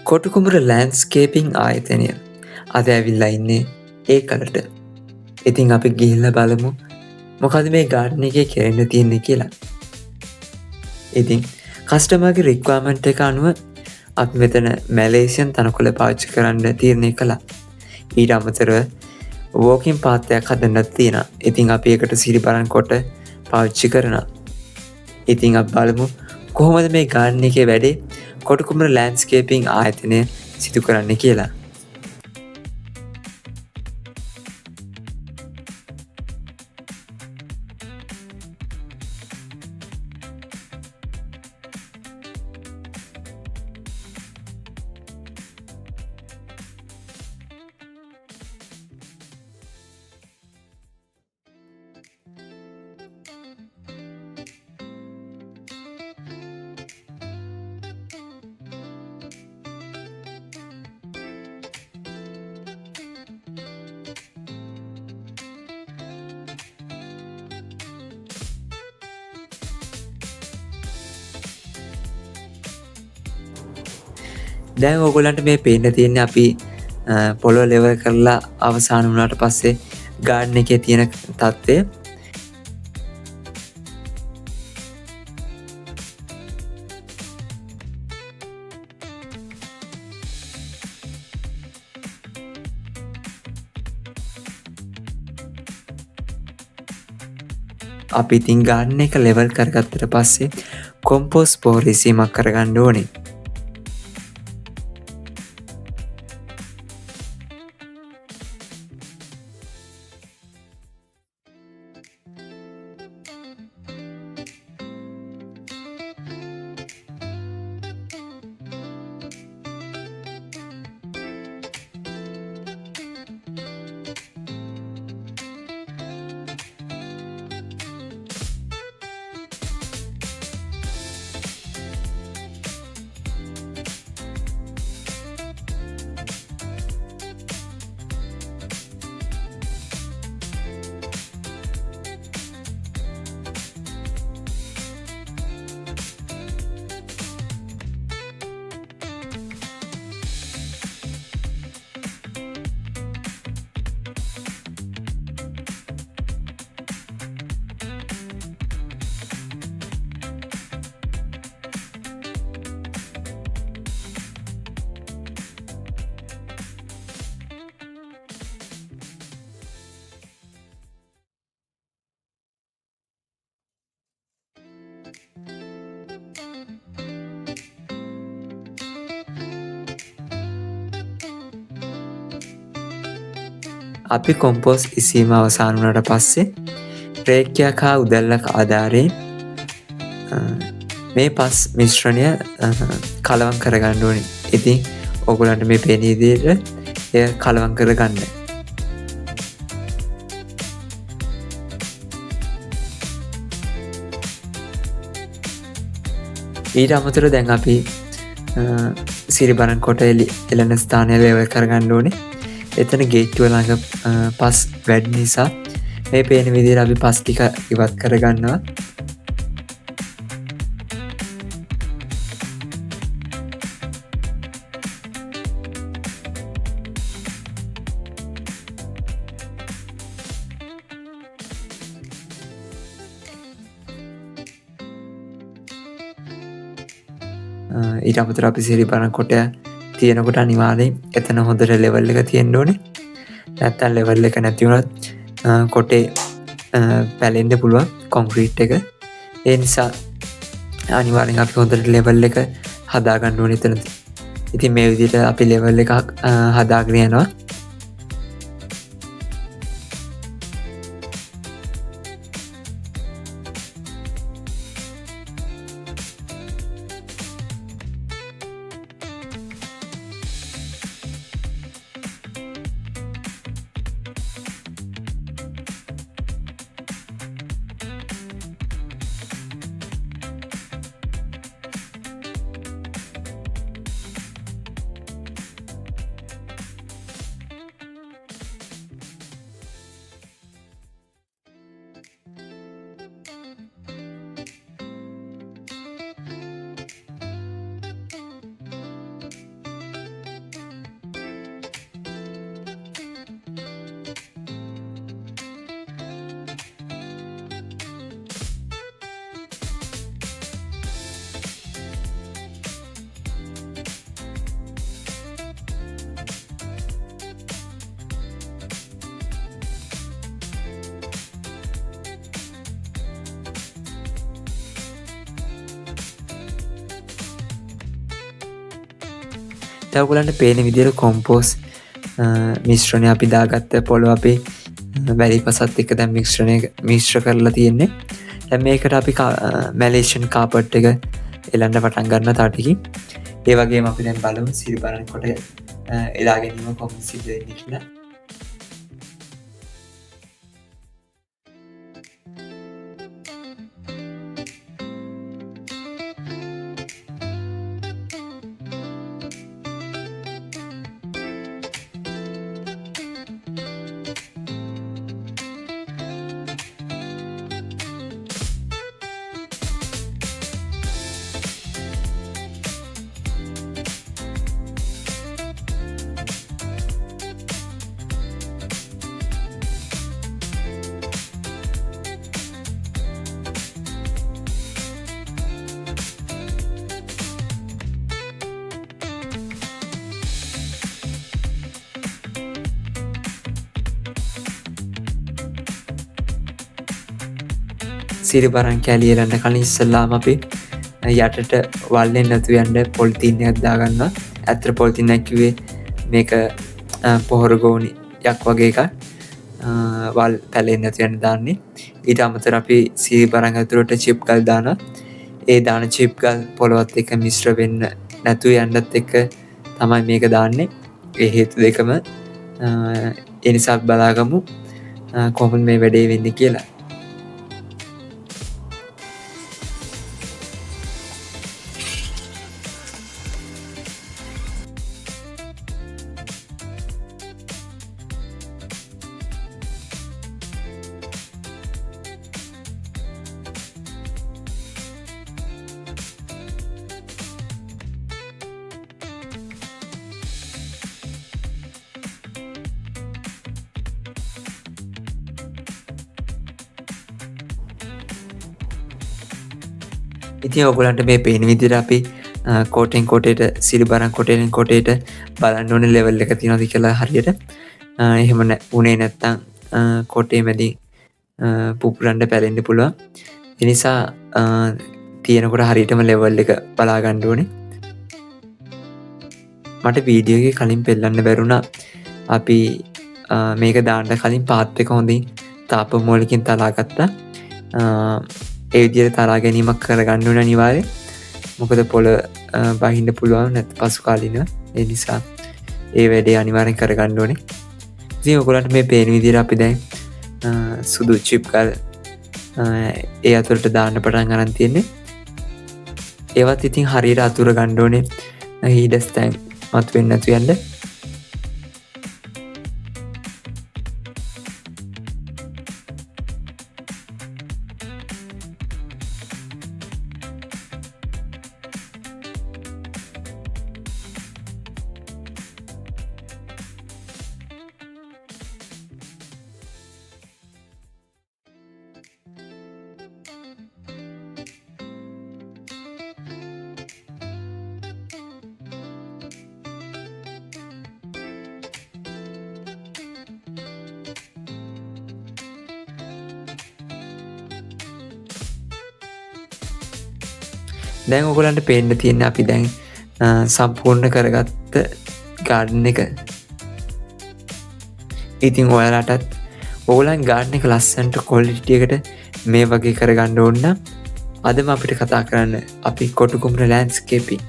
කොටුකුමර ලෑන්ස්කේපිං ආයතනය අද ඇවිල්ලා ඉන්නේ ඒ කලට. ඉතින් අපි ගිහිල්ල බලමු මොකද මේ ගාඩන එක කෙරෙන්න තියෙන්නේ කියලා. ඉතින් කස්ටමර්ගේ රික්වාමන්ට් එක අනුව අප මෙතන මැලේසියන් තනකොළ පාච්චි කරන්න තීරණය කළා. ඊට අමතරව වෝකින් පාත්තයක් හදන්නත් තියෙන. ඉතින් අපි එකට සිරි බලන් කොට පාවිච්චි කරන. ඉතින් අප බලමු කොහොමද මේ ගාඩන එකේ වැඩේ කොටුකුමර ලෑන්ස්කේපිං ආයතනය සිදු කරන්න කියලා. දැන් ඔගොලන්ට මේ පේන්න තියෙන්නේ අපි පොළොව ලෙවල් කරලා අවසාන වුණාට පස්සේ ගාඩන් එකේ තියෙන තත්ත්වය. අපි ඉතින් ගාඩන් එක ලෙවල් කරගත්තට පස්සේ කොම්පෝස් පෝරිසීමක් කරගන්න ඕනේ. අපි කොම්පෝස් ඉසීම අවසාන වුණාට පස්සේ රේඛයක් හා උදැල්ලක ආධාරයෙන් මේ පස් මිශ්‍රණය කලවම් කරගන්න ඕනේ. ඉතින් ඔයගොල්ලන්ට මේ පේන විදිහට එය කලවම් කරගන්න. ඊට අමතරව දැන් අපි සිරිබරන් කොට එළන ස්ථානය ලෙවල් කරගන්න ඕනේ. එතන ගේට්ටුව ළඟ පස් වැඩි නිසා මේ පේන විදිහට අපි පස් ටික ඉවත් කරගන්නවා. ඊට අමතරව අපි සිරිබරන් කොට තියෙනකොට අනිවාර්යෙන් එතන හොඳට ලෙවල් එක තියෙන්න ඕනේ. නැත්තම් ලෙවල් එක නැති වුණොත් කොටේ පැලෙන්න පුළුවන් කොන්ක්‍රීට් එක. ඒ නිසා අනිවාර්යෙන් අපි හොඳට ලෙවල් එක හදා ගන්න ඕනේ එතන. ඉතින් මේ විදිහට අපි ලෙවල් එකක් හදාගෙන යනවා. දැන් ඔයගලන්ට පේන විදිහට කොම්පෝස් මිශ්‍රණය අපි දාගත්ත පොළොව අපි වැලිපසත් එක්ක දැන් මිශ්‍ර කරලා තියෙන්නේ. දැන් මේකට අපි මැලේෂියන් කාපට් එක එලන්න පටන් ගන්න තා ටිකකින්. ඒ වගේම අපි දැන් බලමු සිරිබරන් කොට එලා ගැනීම කොහොමද සිද්ධ වෙන්නේ කියලා. සිරිබරන් කෑලි එලන්න කලින් ඉස්සෙල්ලාම අපි යටට වල්ලෙන් නැතුව යන්න පොලිතීන් එකක් දාගන්නවා. ඇත්තට පොලිතීන් එක කිව්වේ මේක පොහොර ගෝණියක් වගේ එකක්. වල් පැලෙන්නේ නැතුව යන්න දාන්නේ. ඊට අමතරව අපි සිරිබරන් ඇතුළට චිප් ගල් දානවා. ඒ දාන චිප් ගල් පොළොවත් එක්ක මිශ්‍ර වෙන්න නැතුව යන්නත් එක්ක තමයි මේක දාන්නේ. ඒ හේතු දෙකම ඒ නිසා බලාගමු කොහොමද මේ වැඩේ වෙන්නේ කියලා. ඉතින් ඔයගලන්ට මේ පේන විදිහට අපි කෝටෙන් කොටේට සිරිබරන් කොටෙන් කොටේට බලන්න ඕනේ ලෙවල් එක තියෙනවද කියලා හරියට. එහෙම උනේ නැත්තම් කොටේ මැදින් පුපුරන්න පැලෙන්න පුළුවන්. ඒ නිසා තියෙනකොට හරියටම ලෙවල් එක බලා ගන්න ඕනේ. මට වීඩියෝ එකේ කලින් පෙන්නන්න බැරුණා. අපි මේක දාන්න කලින් පාත් එක හොඳින් තාපමෝලකින් තලා ගත්තා. ඒ විදිහට තරහා ගැනීමක් කරගන්න ඕන අනිවාර්යයෙන්. මොකද පොළ බහින්න පුළුවන් නැත් පසු කාලිනව. ඒ නිසා ඒ වැඩේ අනිවාර්යෙන් කරගන්න ඕනේ. ඉතින් ඔයගොල්ලන්ට මේ පේන විදිහට අපි දැන් සුදු චිප් ගල් ඒ අතුරට දාන්න පටන් ගන්න තියෙන්නේ. ඒවත් ඉතින් හරියට අතුර ගන්න ඕනේ. හීඩස් දැන් මතුවෙන්නේ නැතු යන්න. දැන් ඔයගලන්ට පේන්න තියෙන අපි දැන් සම්පූර්ණ කරගත්ත ගාඩන් එක. ඉතින් ඔයාලටත් ඔයගලන් ගාඩන් එක ලස්සනට ක්වොලිටි එකට මේ වගේ කරගන්න ඕන නම් අදම අපිට කතා කරන්න අපි කොටු කුමර ලෑන්ඩ්ස්කේපින්